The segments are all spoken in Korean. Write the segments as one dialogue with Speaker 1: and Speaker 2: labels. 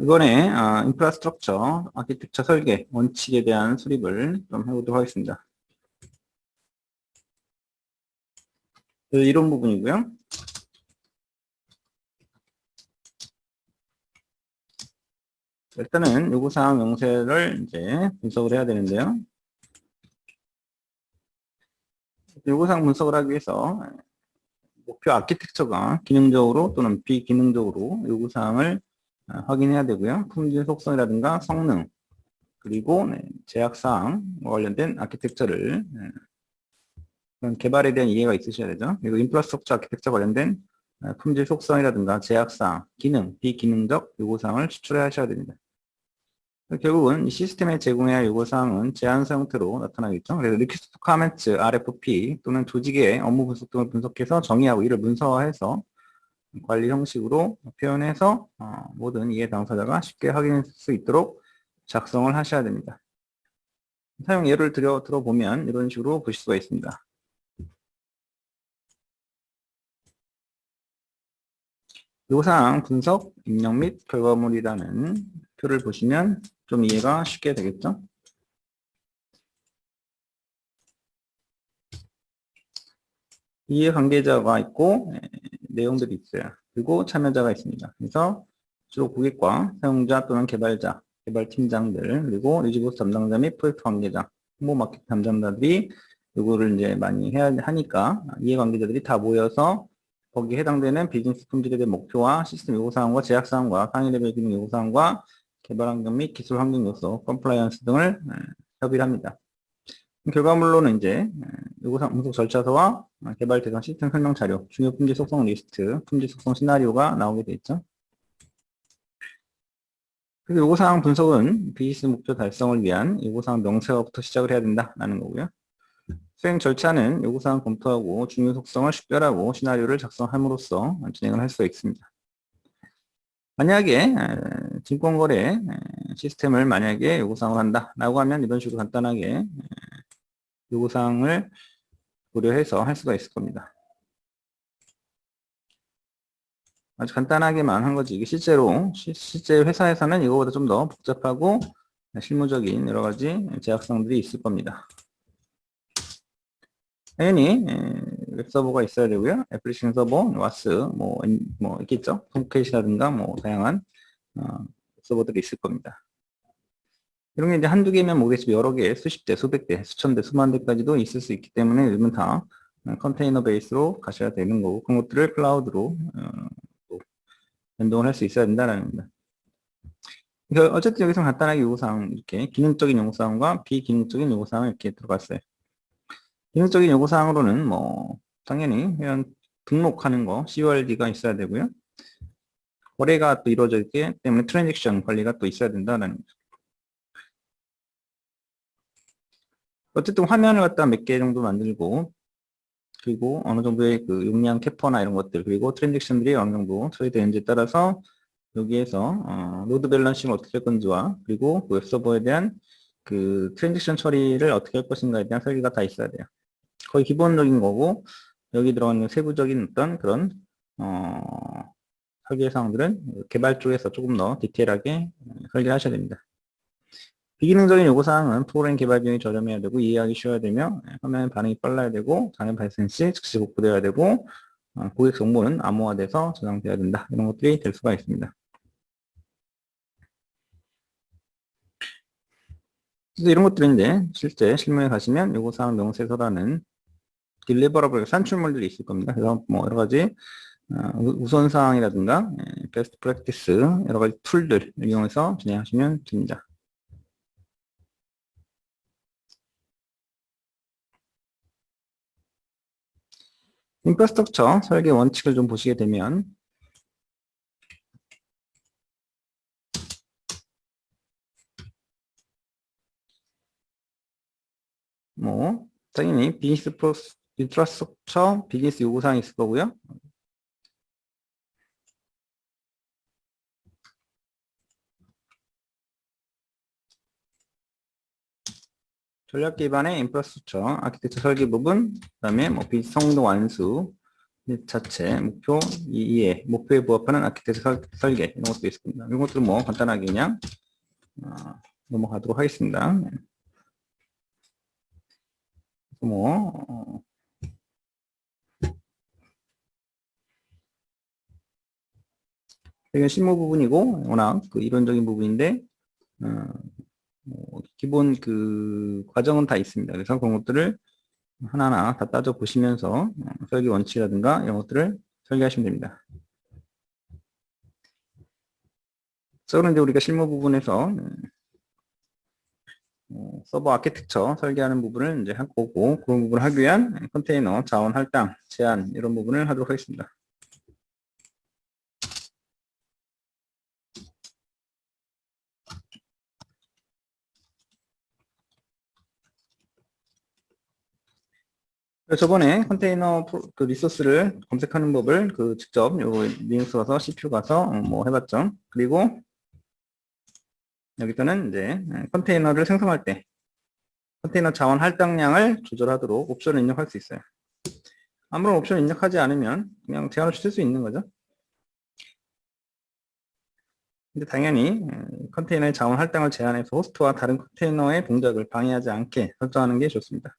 Speaker 1: 이번에 인프라스트럭처 아키텍처 설계 원칙에 대한 수립을 좀 해보도록 하겠습니다. 이런 부분이고요. 일단은 요구사항 명세를 이제 분석을 해야 되는데요. 요구사항 분석을 하기 위해서 목표 아키텍처가 기능적으로 또는 비기능적으로 요구사항을 확인해야 되고요. 품질 속성이라든가 성능, 그리고 제약사항과 관련된 아키텍처를 그런 개발에 대한 이해가 있으셔야 되죠. 그리고 인프라스트럭처 아키텍처 관련된 품질 속성이라든가 제약사항, 기능, 비기능적 요구사항을 추출해 하셔야 됩니다. 결국은 이 시스템에 제공해야 할 요구사항은 제안서 형태로 나타나겠죠. 그래서 리퀘스트 커멘트, RFP 또는 조직의 업무 분석 등을 분석해서 정의하고 이를 문서화해서 관리 형식으로 표현해서 모든 이해 당사자가 쉽게 확인할 수 있도록 작성을 하셔야 됩니다. 사용 예를 들어보면 이런 식으로 보실 수가 있습니다. 요구사항 분석, 입력 및 결과물이라는 표를 보시면 좀 이해가 쉽게 되겠죠? 이해관계자가 있고 내용들이 있어요. 그리고 참여자가 있습니다. 그래서 주로 고객과 사용자 또는 개발자, 개발팀장들, 그리고 리즈보스 담당자 및 프로젝트 관계자, 홍보 마케팅 담당자들이 요거를 이제 많이 해야 하니까 이해관계자들이 다 모여서 거기에 해당되는 비즈니스 품질에 대한 목표와 시스템 요구사항과 제약사항과 상위 레벨 기능 요구사항과 개발 환경 및 기술 환경 요소, 컴플라이언스 등을 협의를 합니다. 결과물로는 이제 요구사항 분석 절차서와 개발 대상 시스템 설명 자료, 중요 품질 속성 리스트, 품질 속성 시나리오가 나오게 되어 있죠. 그리고 요구사항 분석은 비즈니스 목표 달성을 위한 요구사항 명세화부터 시작을 해야 된다라는 거고요. 수행 절차는 요구사항 검토하고 중요 속성을 식별하고 시나리오를 작성함으로써 진행을 할 수가 있습니다. 만약에 증권거래 시스템을 만약에 요구사항을 한다라고 하면 이런 식으로 간단하게 요구사항을 고려해서 할 수가 있을 겁니다. 아주 간단하게만 한 거지. 이게 실제 회사에서는 이거보다 좀 더 복잡하고 실무적인 여러 가지 제약사항들이 있을 겁니다. 당연히 웹서버가 있어야 되고요. 애플리케이션 서버, 와스, 뭐 있겠죠. 톰캣이라든가 뭐 다양한 서버들이 있을 겁니다. 이런 게 이제 한두 개면 모르겠지만 여러 개, 수십 대, 수백 대, 수천 대, 수만 대까지도 있을 수 있기 때문에 요즘은 다 컨테이너 베이스로 가셔야 되는 거고 그런 것들을 클라우드로 변동을 할 수 있어야 된다는 겁니다. 그러니까 어쨌든 여기서 간단하게 요구사항 이렇게 기능적인 요구사항과 비기능적인 요구사항을 이렇게 들어갔어요. 기능적인 요구사항으로는 뭐 당연히 회원 등록하는 거 CORD가 있어야 되고요. 거래가 또 이루어져 있기 때문에 트랜잭션 관리가 또 있어야 된다는 거죠. 어쨌든 화면을 갖다 몇 개 정도 만들고 그리고 어느 정도의 그 용량 캐퍼나 이런 것들 그리고 트랜잭션들이 어느 정도 처리되는지에 따라서 여기에서 로드 밸런싱을 어떻게 할 건지와 그리고 그 웹서버에 대한 그 트랜잭션 처리를 어떻게 할 것인가에 대한 설계가 다 있어야 돼요. 거의 기본적인 거고 여기 들어가는 세부적인 어떤 그런 설계 사항들은 개발 쪽에서 조금 더 디테일하게 설계하셔야 됩니다. 비기능적인 요구사항은 프로그램 개발 비용이 저렴해야 되고 이해하기 쉬워야 되며 화면 반응이 빨라야 되고 장애 발생 시 즉시 복구되어야 되고 고객 정보는 암호화돼서 저장되어야 된다. 이런 것들이 될 수가 있습니다. 그래서 이런 것들인데 실제 실무에 가시면 요구사항 명세서라는 딜리버러블 산출물들이 있을 겁니다. 그래서 뭐 여러 가지 우선사항이라든가 베스트 프랙티스 여러 가지 툴들 이용해서 진행하시면 됩니다. 인프라스트럭처 설계 원칙을 좀 보시게 되면 뭐 당연히 비즈니스 인프라스트럭처 비즈니스 요구사항이 있을 거고요. 전략 기반의 인프라스트럭처 아키텍처 설계 부분, 그다음에 뭐 비즈니스 성능 완수, 자체, 목표, 이해, 목표에 부합하는 아키텍처 설계 이런 것도 있습니다. 이런 것들은 뭐 간단하게 그냥 넘어가도록 하겠습니다. 뭐 이건 실무 부분이고 워낙 그 이론적인 부분인데 기본 그 과정은 다 있습니다. 그래서 그런 것들을 하나하나 다 따져 보시면서 설계 원칙이라든가 이런 것들을 설계하시면 됩니다. 그런데 우리가 실무 부분에서 서버 아키텍처 설계하는 부분을 이제 할 거고, 그런 부분을 하기 위한 컨테이너 자원 할당 제한 이런 부분을 하도록 하겠습니다. 저번에 컨테이너 그 리소스를 검색하는 법을 직접 요 리눅스 가서 CPU 가서 뭐 해봤죠. 그리고 여기서는 이제 컨테이너를 생성할 때 컨테이너 자원 할당량을 조절하도록 옵션을 입력할 수 있어요. 아무런 옵션을 입력하지 않으면 그냥 제한을 쓸 수 있는 거죠. 근데 당연히 컨테이너의 자원 할당을 제한해서 호스트와 다른 컨테이너의 동작을 방해하지 않게 설정하는 게 좋습니다.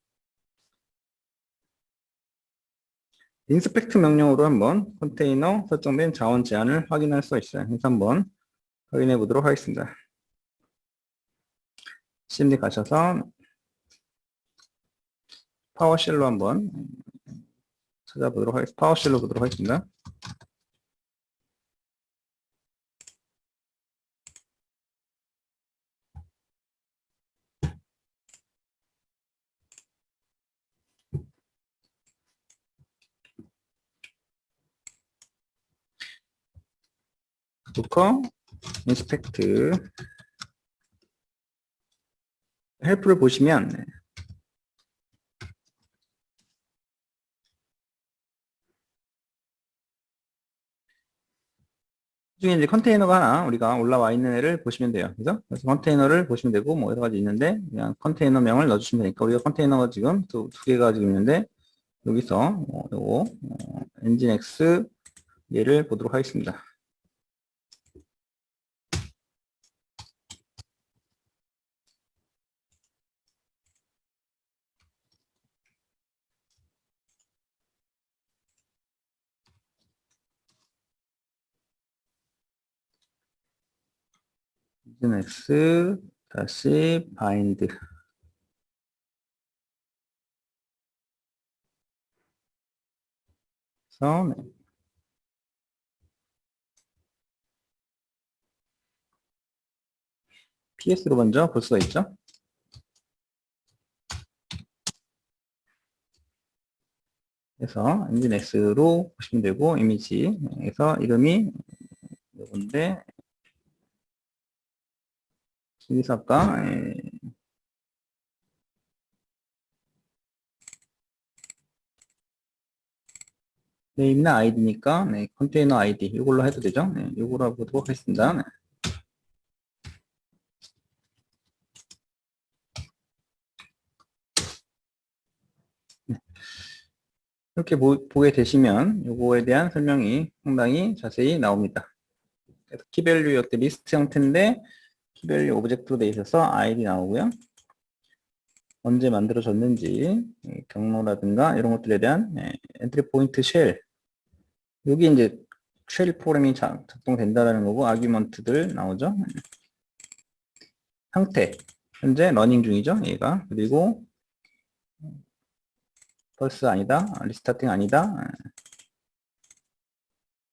Speaker 1: 인스펙트 명령으로 한번 컨테이너 설정된 자원 제한을 확인할 수 있어요. 그래서 한번 확인해 보도록 하겠습니다. cmd 가셔서 파워쉘로 한번 찾아보도록 하겠습니다. 파워쉘로 보도록 하겠습니다. 도커 인스펙트 헬프를 보시면 중에 이제 컨테이너가 하나 우리가 올라와 있는 애를 보시면 돼요. 그죠? 그래서 컨테이너를 보시면 되고 뭐 여러 가지 있는데 그냥 컨테이너 명을 넣어주시면 되니까 우리가 컨테이너가 지금 두 개가 지금 있는데 여기서 요거 엔진X 얘를 보도록 하겠습니다. 엔진X 다시 바인드 그래서 PS로 먼저 볼 수가 있죠. 그래서 엔진X로 보시면 되고 이미지에서 이름이 요건데 여기서 아까 네임이나 아이디니까 컨테이너 아이디 이걸로 해도 되죠. 이걸로 보도록 하겠습니다. 이렇게 보게 되시면 요거에 대한 설명이 상당히 자세히 나옵니다. 그래서 키밸류 이때 리스트 형태인데 키밸류 오브젝트로 되어 있어서 아이디 나오고요. 언제 만들어졌는지 경로라든가 이런 것들에 대한 엔트리 포인트 쉘 여기 이제 쉘 프로그램이 작동된다라는 거고 아규먼트들 나오죠. 상태 현재 러닝 중이죠. 얘가 그리고 펄스 아니다 리스타팅 아니다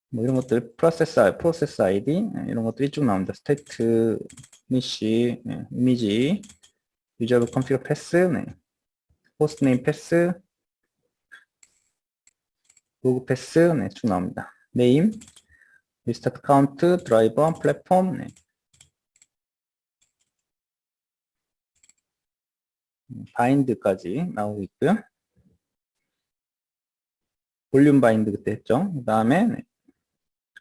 Speaker 1: 뭐 이런 것들 프로세스 아이디 이런 것들이 쭉 나옵니다. 스테이트 니시 이미지 유저브 컨피그 패스 호스트 네임 패스 로그 패스 쭉 나옵니다. 네임 리스타트 카운트 드라이버 플랫폼 바인드까지 나오고 있고요. 볼륨 바인드 그때 했죠. 그 다음에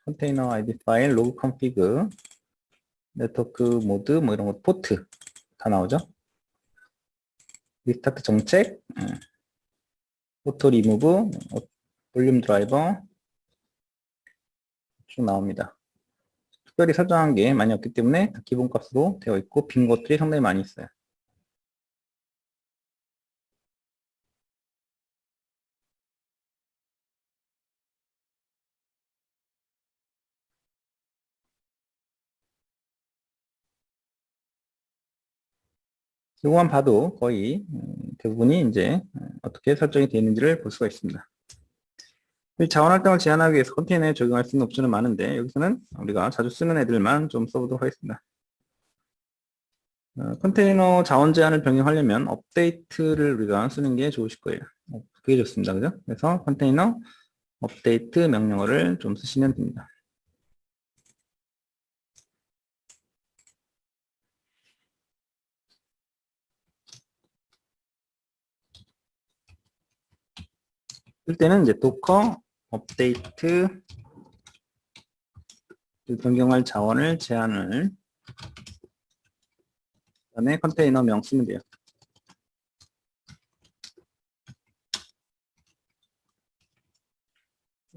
Speaker 1: 컨테이너 아이디 파일 로그 컨피그 네트워크 모드 뭐 이런 거 포트 다 나오죠. 리스타트 정책 오토 리무브 볼륨 드라이버 쭉 나옵니다. 특별히 설정한 게 많이 없기 때문에 기본값으로 되어 있고 빈 것들이 상당히 많이 있어요. 이거만 봐도 거의 대부분이 이제 어떻게 설정이 되어 있는지를 볼 수가 있습니다. 이 자원 할당을 제한하기 위해서 컨테이너에 적용할 수 있는 옵션은 많은데 여기서는 우리가 자주 쓰는 애들만 좀 써보도록 하겠습니다. 컨테이너 자원 제한을 변경하려면 업데이트를 우리가 쓰는 게 좋으실 거예요. 그게 좋습니다. 그죠? 그래서 컨테이너 업데이트 명령어를 좀 쓰시면 됩니다. 쓸 때는 이제 도커 업데이트 변경할 자원을 제한을 그다음에 컨테이너명 쓰면 돼요.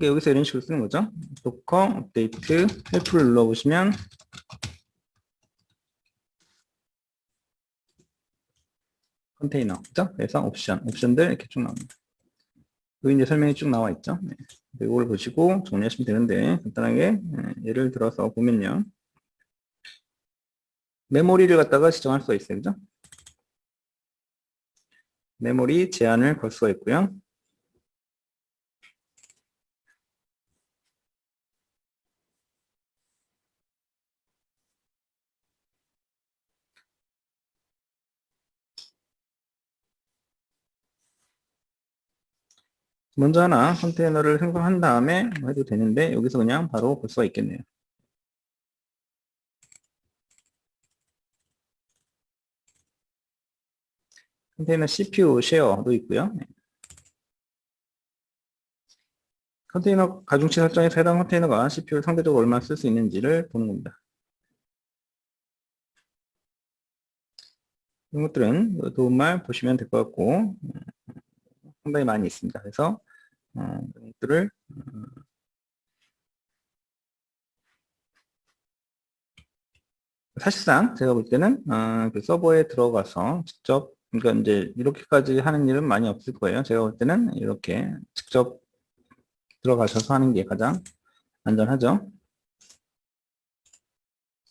Speaker 1: 여기서 이런 식으로 쓰는 거죠. 도커 업데이트 헬프를 눌러보시면 컨테이너, 그죠? 그래서 옵션들 이렇게 쭉 나옵니다. 여기 이제 설명이 쭉 나와 있죠. 네. 이걸 보시고 정리하시면 되는데 간단하게 예를 들어서 보면요. 메모리를 갖다가 지정할 수가 있어요. 그죠? 메모리 제한을 걸 수가 있고요. 먼저 하나 컨테이너를 생성한 다음에 해도 되는데 여기서 그냥 바로 볼 수가 있겠네요. 컨테이너 CPU 쉐어도 있고요. 컨테이너 가중치 설정에서 해당 컨테이너가 CPU를 상대적으로 얼마나 쓸 수 있는지를 보는 겁니다. 이런 것들은 도움말 보시면 될 것 같고 상당히 많이 있습니다. 그래서 이런 것들을 사실상 제가 볼 때는 그 서버에 들어가서 직접 그러니까 이제 이렇게까지 하는 일은 많이 없을 거예요. 제가 볼 때는 이렇게 직접 들어가셔서 하는 게 가장 안전하죠.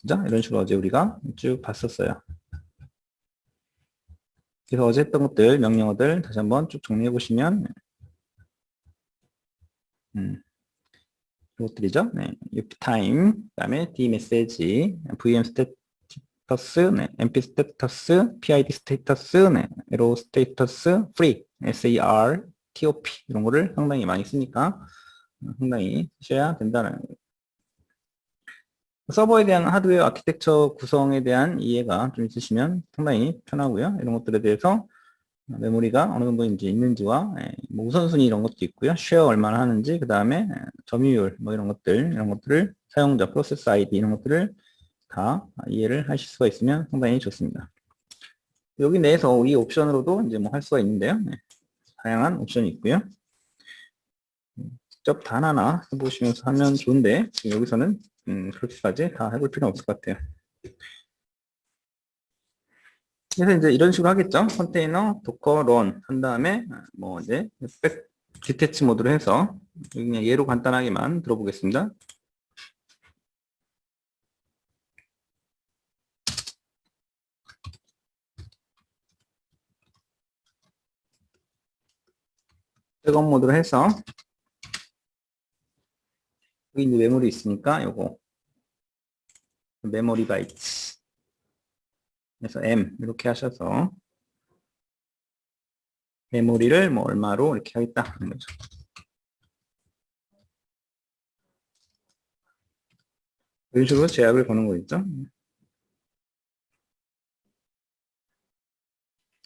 Speaker 1: 그죠? 이런 식으로 어제 우리가 쭉 봤었어요. 그래서 어제 했던 것들, 명령어들 다시 한번 쭉 정리해 보시면 이것들이죠. 네. uptime, 그 다음에 dmessage, vm status, 네. mp status, pid status, 네. arrow status, free, sar, top 이런 거를 상당히 많이 쓰니까 상당히 쓰셔야 된다는 서버에 대한 하드웨어 아키텍처 구성에 대한 이해가 좀 있으시면 상당히 편하고요. 이런 것들에 대해서 메모리가 어느 정도 이제 있는지와 뭐 우선순위 이런 것도 있고요. 쉐어 얼마나 하는지, 그 다음에 점유율 뭐 이런 것들을 사용자 프로세스 아이디 이런 것들을 다 이해를 하실 수가 있으면 상당히 좋습니다. 여기 내에서 이 옵션으로도 이제 뭐 할 수가 있는데요. 네. 다양한 옵션이 있고요. 직접 단 하나 해보시면서 하면 좋은데 지금 여기서는 그렇게까지 다 해볼 필요는 없을 것 같아요. 그래서 이제 이런 식으로 하겠죠. 컨테이너 도커 런 한 다음에 뭐 이제 백 디태치 모드로 해서 그냥 예로 간단하게만 들어보겠습니다. 백업 모드로 해서 여기 이제 메모리 있으니까 요거 메모리 바이트 그래서 M 이렇게 하셔서 메모리를 뭐 얼마로 이렇게 하겠다 하는 거죠. 이런 식으로 제약을 거는 거겠죠.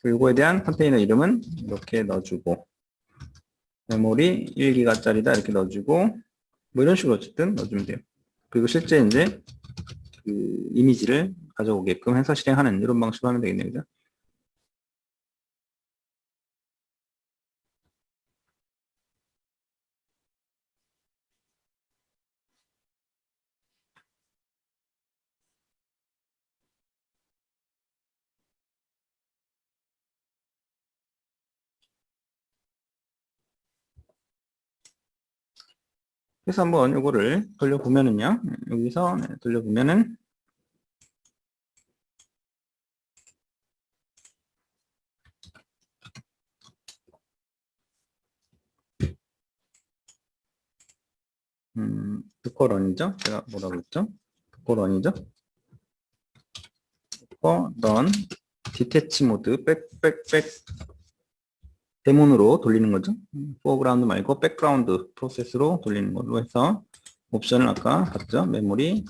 Speaker 1: 그리고 이거에 대한 컨테이너 이름은 이렇게 넣어주고 메모리 1기가짜리다 이렇게 넣어주고 뭐 이런 식으로 어쨌든 넣어주면 돼요. 그리고 실제 이제 그 이미지를 가져오게끔 해서 실행하는 이런 방식으로 하면 되겠네요. 그죠? 그래서 한번 이거를 돌려보면은요. 여기서 돌려보면은 두꺼런이죠. 제가 뭐라고 했죠? 두꺼런이죠. 런 디태치 모드 백백백 데몬으로 돌리는 거죠. 포어그라운드 말고 백그라운드 프로세스로 돌리는 걸로 해서 옵션을 아까 봤죠. 메모리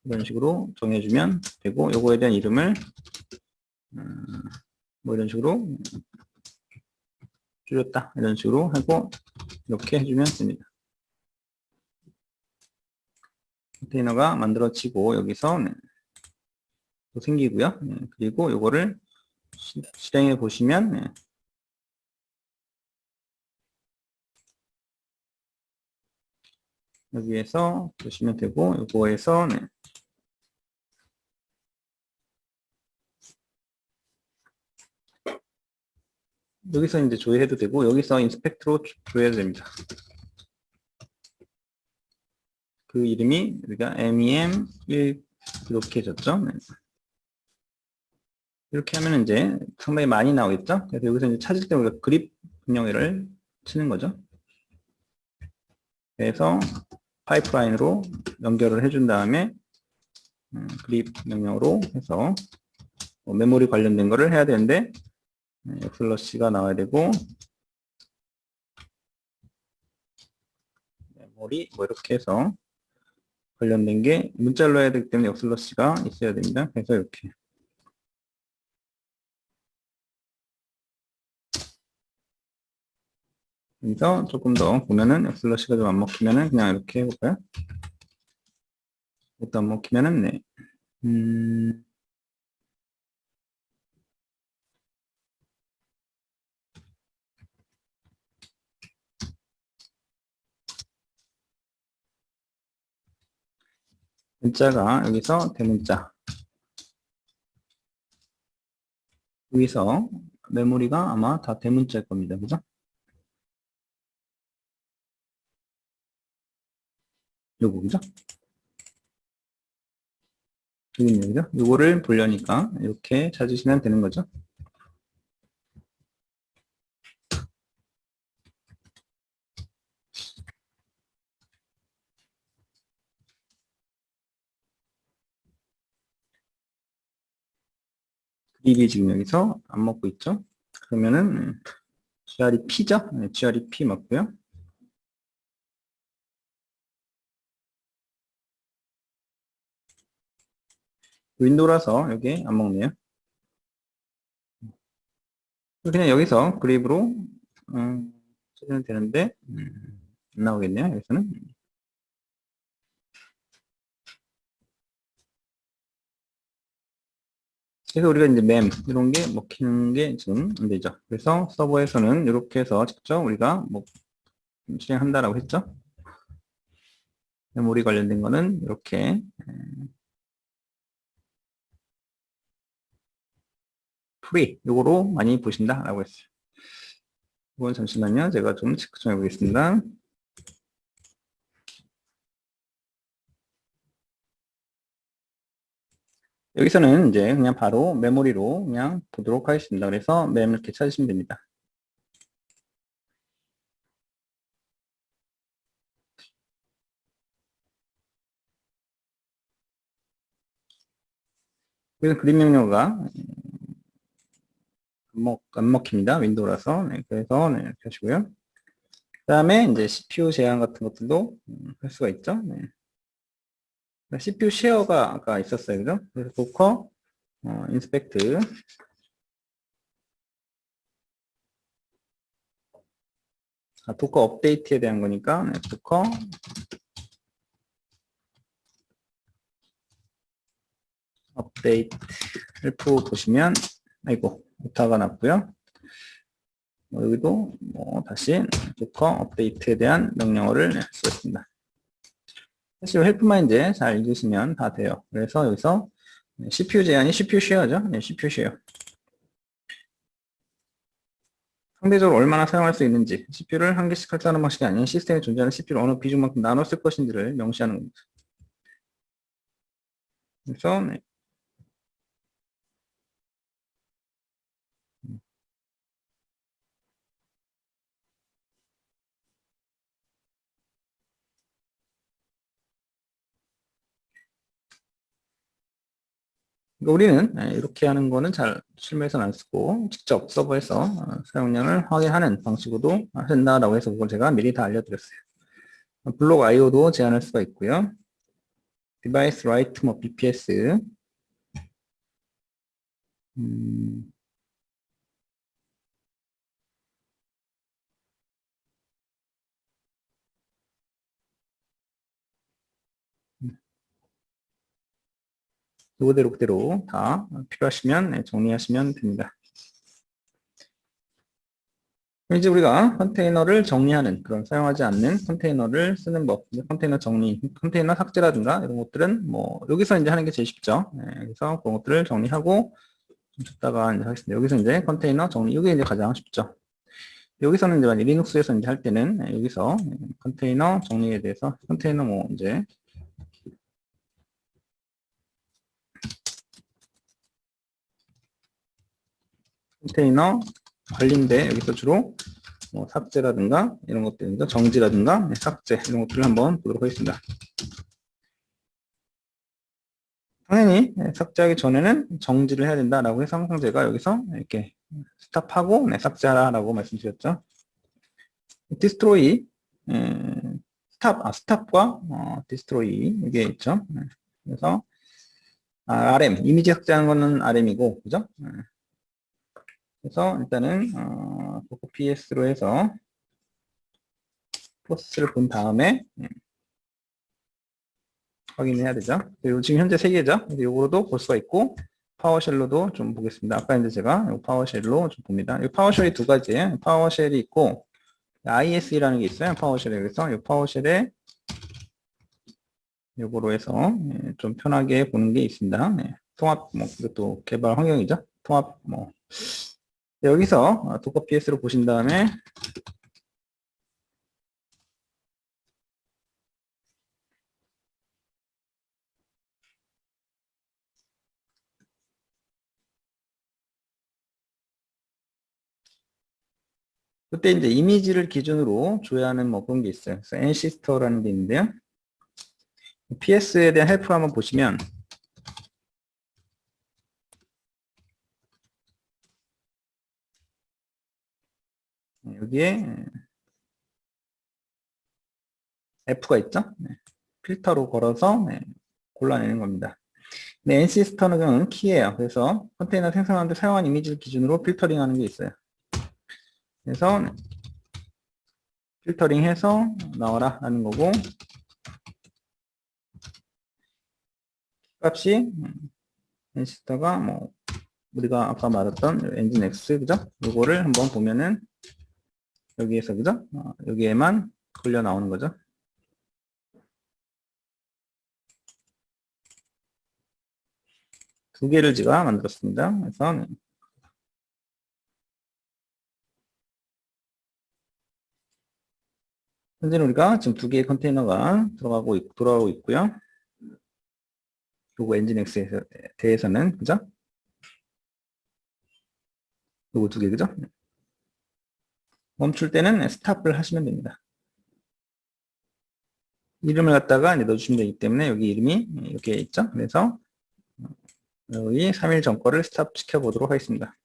Speaker 1: 이런 식으로 정해주면 되고 요거에 대한 이름을 뭐 이런 식으로 줄였다 이런 식으로 하고 이렇게 해주면 됩니다. 컨테이너가 만들어지고 여기서 또 생기고요. 그리고 요거를 실행해 보시면 여기에서 보시면 되고 요거에서 여기서 이제 조회해도 되고 여기서 인스펙트로 조회해도 됩니다. 그 이름이 우리가 MEM1 이렇게 줬죠. 이렇게 하면 이제 상당히 많이 나오겠죠. 그래서 여기서 이제 찾을 때 우리가 그립 명령어를 치는 거죠. 그래서 파이프라인으로 연결을 해준 다음에 그립 명령어로 해서 메모리 관련된 거를 해야 되는데 플러시가 나와야 되고 메모리 뭐 이렇게 해서 관련된 게 문자로 해야 되기 때문에 슬러시가 있어야 됩니다. 그래서 이렇게 여기서 조금 더 보면은 슬러시가 좀 안 먹히면은 그냥 이렇게 해볼까요? 이것도 안 먹히면은 네. 문자가 여기서 대문자 여기서 메모리가 아마 다 대문자일 겁니다. 그죠? 요거 그죠? 여기 여기죠? 요거를 보려니까 이렇게 찾으시면 되는 거죠. 그립이 지금 여기서 안 먹고 있죠? 그러면은 GREP죠? 네, GREP 맞고요. 윈도우라서 여기 안 먹네요. 그냥 여기서 그립으로 쓰면 되는데 안 나오겠네요. 여기서는. 그래서 우리가 이제 맴 이런 게 먹히는 게 지금 안 되죠. 그래서 서버에서는 이렇게 해서 직접 우리가 뭐 실행한다라고 했죠. 메모리 관련된 거는 이렇게 프리 요거로 많이 보신다라고 했어요. 이건 잠시만요. 제가 좀 체크 좀 해보겠습니다. 여기서는 이제 그냥 바로 메모리로 그냥 보도록 하겠습니다. 그래서 맴 이렇게 찾으시면 됩니다. 그래서 그림 명령어가 안 먹힙니다. 윈도우라서. 네, 그래서 네, 이렇게 하시고요. 그 다음에 이제 CPU 제한 같은 것들도 할 수가 있죠. 네. CPU 쉐어가 아까 있었어요. 그죠? 그래서 도커, 인스펙트. 도커 업데이트에 대한 거니까, 네, 도커 업데이트 헬프 보시면, 아이고, 오타가 났고요. 여기도 다시 도커 업데이트에 대한 명령어를 쓰겠습니다. 사실 헬프만 이제 잘 읽으시면 다 돼요. 그래서 여기서 CPU 제한이 CPU 쉐어죠. 네, CPU 쉐어. 상대적으로 얼마나 사용할 수 있는지, CPU를 한 개씩 설정하는 방식이 아닌 시스템에 존재하는 CPU를 어느 비중만큼 나눠 쓸 것인지를 명시하는 겁니다. 그래서 네. 그러니까 우리는 이렇게 하는 거는 잘 실무에서는 안 쓰고 직접 서버에서 사용량을 확인하는 방식으로도 한다라고 해서 그걸 제가 미리 다 알려드렸어요. 블록 IO도 제한할 수가 있고요. 디바이스 라이트 뭐 BPS 음, 그대로 다 필요하시면 정리하시면 됩니다. 이제 우리가 컨테이너를 정리하는 그런 사용하지 않는 컨테이너를 쓰는 법, 컨테이너 정리, 컨테이너 삭제라든가 이런 것들은 뭐 여기서 이제 하는 게 제일 쉽죠. 그래서 그런 것들을 정리하고 좀 줬다가 이제 하겠습니다. 여기서 이제 컨테이너 정리, 이게 이제 가장 쉽죠. 여기서는 이제 만약 리눅스에서 이제 할 때는 여기서 컨테이너 정리에 대해서 컨테이너 뭐 이제 컨테이너 관리인데 여기서 주로 뭐 삭제라든가 이런 것들입니다. 정지라든가 삭제 이런 것들을 한번 보도록 하겠습니다. 당연히 삭제하기 전에는 정지를 해야 된다라고 해서 항상 제가 여기서 이렇게 스탑하고 삭제하라고 말씀드렸죠. 디스트로이 스탑과 디스트로이 이게 있죠. 그래서 RM 이미지 삭제하는 거는 RM이고 그죠? 그래서 일단은 도커 PS로 해서 프로세스를 본 다음에 확인해야 되죠. 그리고 지금 현재 3개죠. 이거로도 볼 수가 있고 파워쉘로도 좀 보겠습니다. 아까 이제 제가 이 파워쉘로 좀 봅니다. 이 파워쉘이 두 가지예요. 파워쉘이 있고 ISE라는 게 있어요. 파워쉘에. 그래서 이 파워쉘에 요거로 해서 좀 편하게 보는 게 있습니다. 네. 통합 뭐 이것도 개발 환경이죠. 통합 뭐 여기서 도커 PS로 보신 다음에 그때 이제 이미지를 기준으로 조회하는 뭐 그런 게 있어요. 그래서 nCS터라는 게 있는데요. PS에 대한 헬프를 한번 보시면 여기에 F가 있죠. 필터로 걸어서 골라내는 겁니다. 네, nCS터는 키예요. 그래서 컨테이너 생성하는데 사용한 이미지를 기준으로 필터링하는 게 있어요. 그래서 필터링해서 나와라 하는 거고 값이 nCS터가 뭐 우리가 아까 말했던 엔진X 그죠? 이거를 한번 보면은 여기에서 그죠? 여기에만 걸려 나오는 거죠. 두 개를 제가 만들었습니다. 그래서 현재는 우리가 지금 두 개의 컨테이너가 돌아가고 있고요. 요거 엔진X에 대해서는 그죠? 요거 두 개 그죠? 멈출 때는 스탑을 하시면 됩니다. 이름을 갖다가 이제 넣어주시면 되기 때문에 여기 이름이 이렇게 있죠? 그래서 여기 3일 전 거를 스탑 시켜보도록 하겠습니다.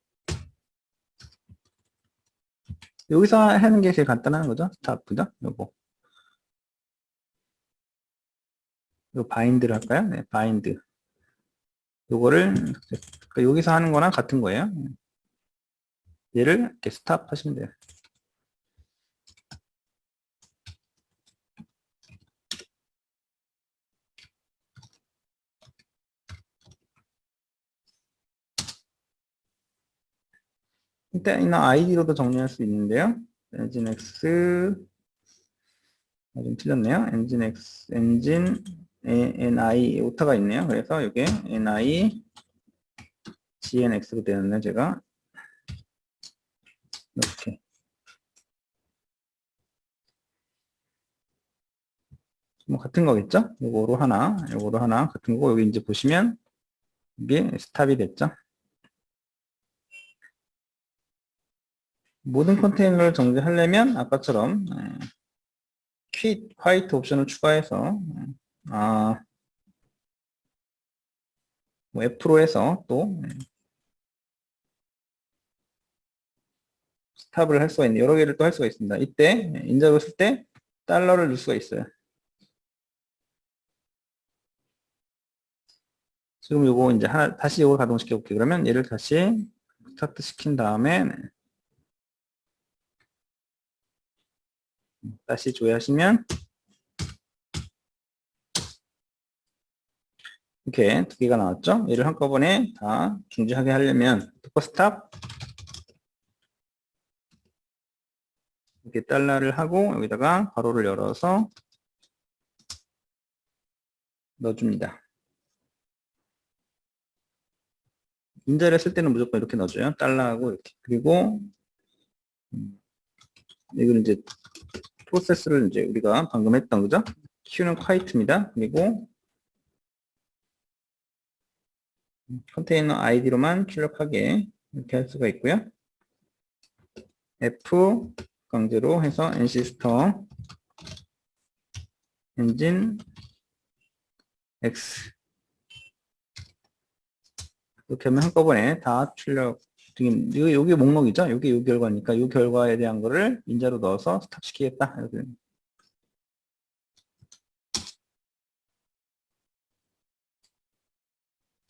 Speaker 1: 여기서 하는 게 제일 간단한 거죠? 스탑, 그죠? 요 바인드를 할까요? 네, 바인드. 요거를 그러니까 여기서 하는 거랑 같은 거예요. 얘를 이렇게 스탑 하시면 돼요. 일단이나 아이디로도 정리할 수 있는데요. 엔진X 좀 틀렸네요. 엔진X 엔진 NI 오타가 있네요. 그래서 이게 NI GNX로 되었네요. 제가 이렇게 같은 거겠죠? 요거로 하나, 요거로 하나 같은 거고, 여기 이제 보시면 이게 스탑이 됐죠? 모든 컨테이너를 정지하려면 아까처럼 퀴 화이트 옵션을 추가해서 뭐 F로 해서 또 스탑을 할 수가 있는데 여러 개를 또 할 수가 있습니다. 이때 인자로 쓸 때 달러를 넣을 수가 있어요. 지금 요거 이제 하나 다시 요걸 가동시켜 볼게요. 그러면 얘를 다시 스타트 시킨 다음에 다시 조회하시면 이렇게 두 개가 나왔죠. 얘를 한꺼번에 다 중지하게 하려면 토커 스탑 이렇게 달러를 하고 여기다가 괄호를 열어서 넣어줍니다. 인자를 쓸 때는 무조건 이렇게 넣어줘요. 달러하고 이렇게. 그리고 이거는 이제 프로세스를 이제 우리가 방금 했던 거죠. Q는 quiet입니다. 그리고 컨테이너 아이디로만 출력하게 이렇게 할 수가 있고요. F 강제로 해서 nCS터 엔진 X 이렇게 하면 한꺼번에 다 출력 여기 목록이죠. 여기 요 결과니까 이 결과에 대한 거를 인자로 넣어서 스탑 시키겠다. 이렇게.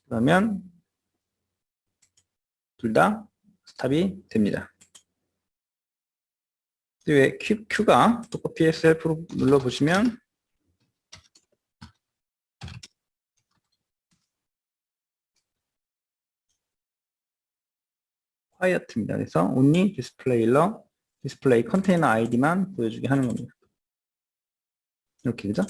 Speaker 1: 그러면 둘 다 스탑이 됩니다. 왜 Q가 똑같이 PSF로 눌러보시면 quiet입니다. 그래서 only 디스플레이 컨테이너 아이디만 보여주게 하는 겁니다. 이렇게 그죠?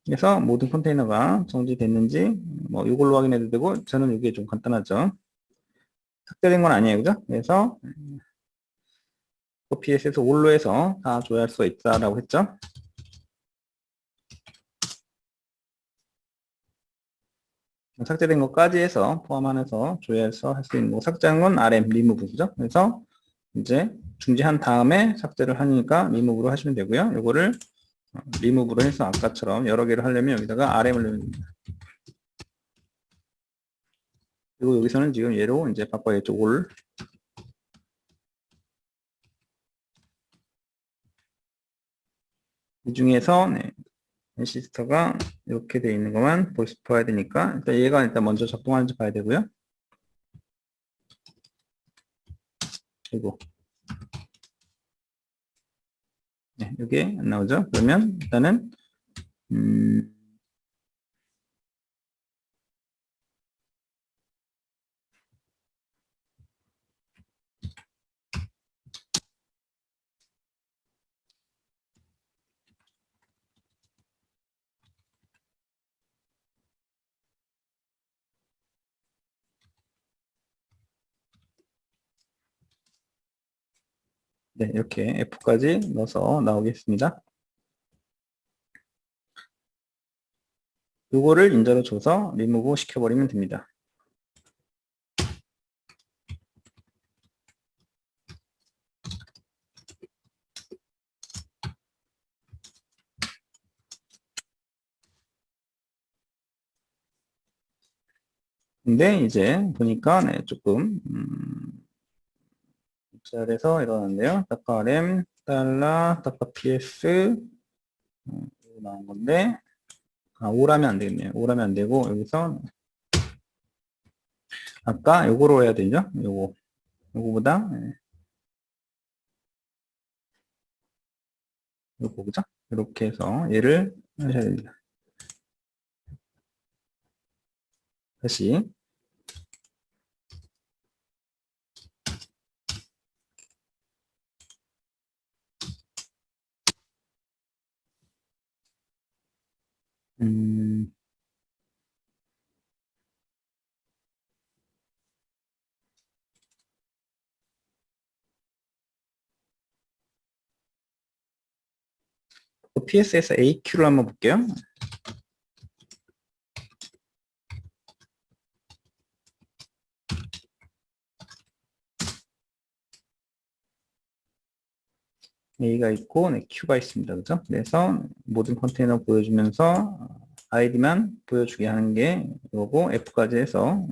Speaker 1: 그래서 모든 컨테이너가 정지됐는지 뭐 이걸로 확인해도 되고 저는 이게 좀 간단하죠. 삭제된 건 아니에요, 그죠? 그래서 PS에서 올로 해서 다 조회할 수 있다라고 했죠. 삭제된 것까지 해서 포함해서 조회해서 할 수 있는 거. 삭제한 건 RM, 리무브, 그죠? 그래서 이제 중지한 다음에 삭제를 하니까 리무브로 하시면 되고요. 이거를 리무브로 해서 아까처럼 여러 개를 하려면 여기다가 RM을 넣으면 됩니다. 그리고 여기서는 지금 얘로 이제 바꿔야겠죠. 올. 이 중에서 시스터가 이렇게 돼 있는 것만 봐야 되니까 일단 얘가 일단 먼저 작동하는지 봐야 되고요. 그리고 이게 안 나오죠. 그러면 일단은 네, 이렇게 F까지 넣어서 나오겠습니다. 요거를 인자로 줘서 리무브 시켜버리면 됩니다. 근데 이제 보니까 조금 잘해서 이러는데요. 다카 RM, 달러, 다카 PS 나온 건데 오라면 안 되겠네요. 오라면 안 되고 여기서 아까 요거로 해야 되죠? 요거보다 요거 그죠? 이렇게 해서 얘를 하셔야 됩니다. 다시 음, PS에서 AQ를 한번 볼게요. A가 있고 네, Q가 있습니다. 그죠? 그래서 모든 컨테이너 보여주면서 아이디만 보여주게 하는 게 이거고 F까지 해서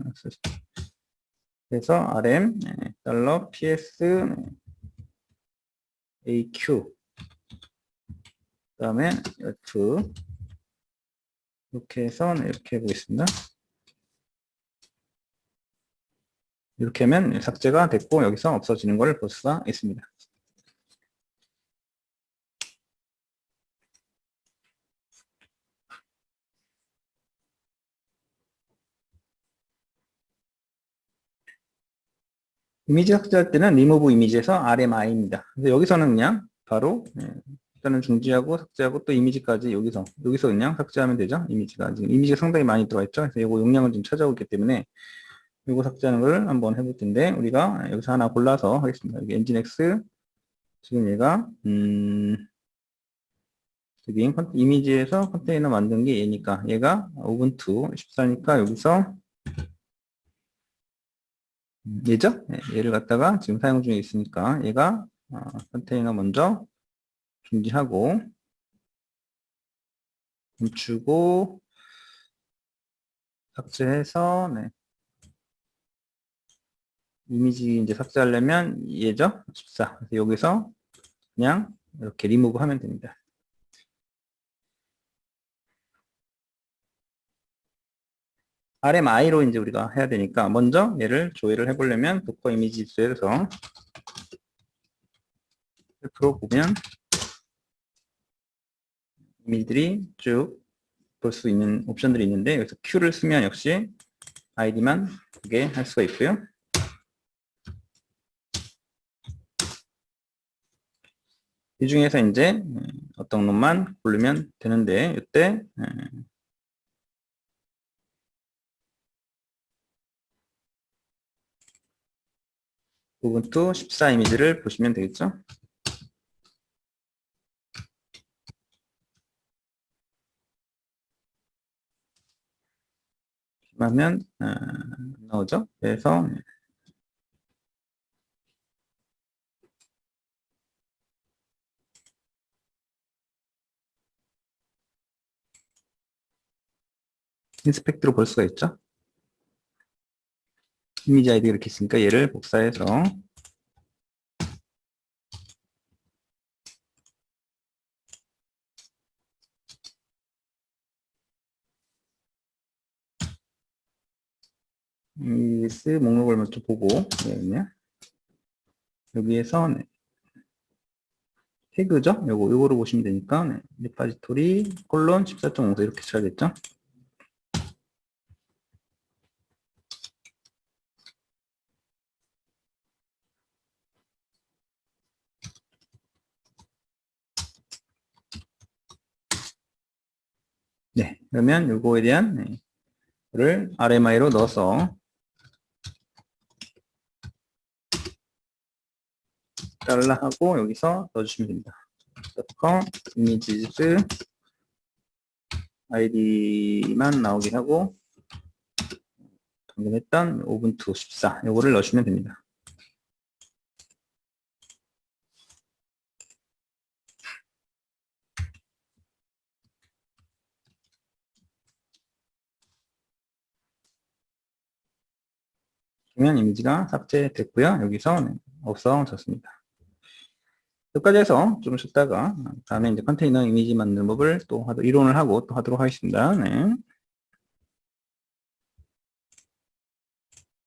Speaker 1: 그래서 RM 달러 PS AQ 그 다음에 F 이렇게 해서 이렇게 해보겠습니다. 이렇게 하면 삭제가 됐고 여기서 없어지는 걸 볼 수가 있습니다. 이미지 삭제할 때는 remove 이미지에서 RMI입니다. 그래서 여기서는 그냥 바로 일단은 중지하고 삭제하고 또 이미지까지 여기서 그냥 삭제하면 되죠. 이미지가 지금 이미지가 상당히 많이 들어가 있죠. 그래서 이거 용량을 좀 찾아오기 때문에 이거 삭제하는 걸 한번 해볼 텐데 우리가 여기서 하나 골라서 하겠습니다. 여기 엔진X 지금 얘가 여기 이미지에서 컨테이너 만든 게 얘니까 얘가 우분투 14니까 여기서 얘죠? 네, 얘를 갖다가 지금 사용 중에 있으니까 얘가 컨테이너 먼저 중지하고 멈추고 삭제해서 네. 이미지 이제 삭제하려면 얘죠? 14. 그래서 여기서 그냥 이렇게 리무브 하면 됩니다. RMI로 이제 우리가 해야 되니까 먼저 얘를 조회를 해보려면 도커 이미지 입수해서 들어보면 이미지들이 쭉 볼 수 있는 옵션들이 있는데 여기서 Q를 쓰면 역시 아이디만 보게 할 수가 있고요. 이 중에서 이제 어떤 놈만 고르면 되는데 이때 우분투 14 이미지를 보시면 되겠죠. 하면 나오죠. 그래서 인스펙트로 볼 수가 있죠. 이미지 아이디 이렇게 있으니까 얘를 복사해서 이미지 목록을 먼저 보고 여기에서 태그죠. 요거를 보시면 되니까 리파지토리 콜론 14.54 이렇게 쳐야겠죠. 네, 그러면 요거에 대한 를 RMI로 넣어서 달라 하고 여기서 넣어주시면 됩니다. docker images 아이디만 나오게 하고 방금 했던 우분투 14 요거를 넣으시면 됩니다. 그러면 이미지가 삭제됐고요. 여기서 없어졌습니다. 여기까지 해서 좀 쉬다가 다음에 이제 컨테이너 이미지 만드는 법을 또 이론을 하고 또 하도록 하겠습니다. 네.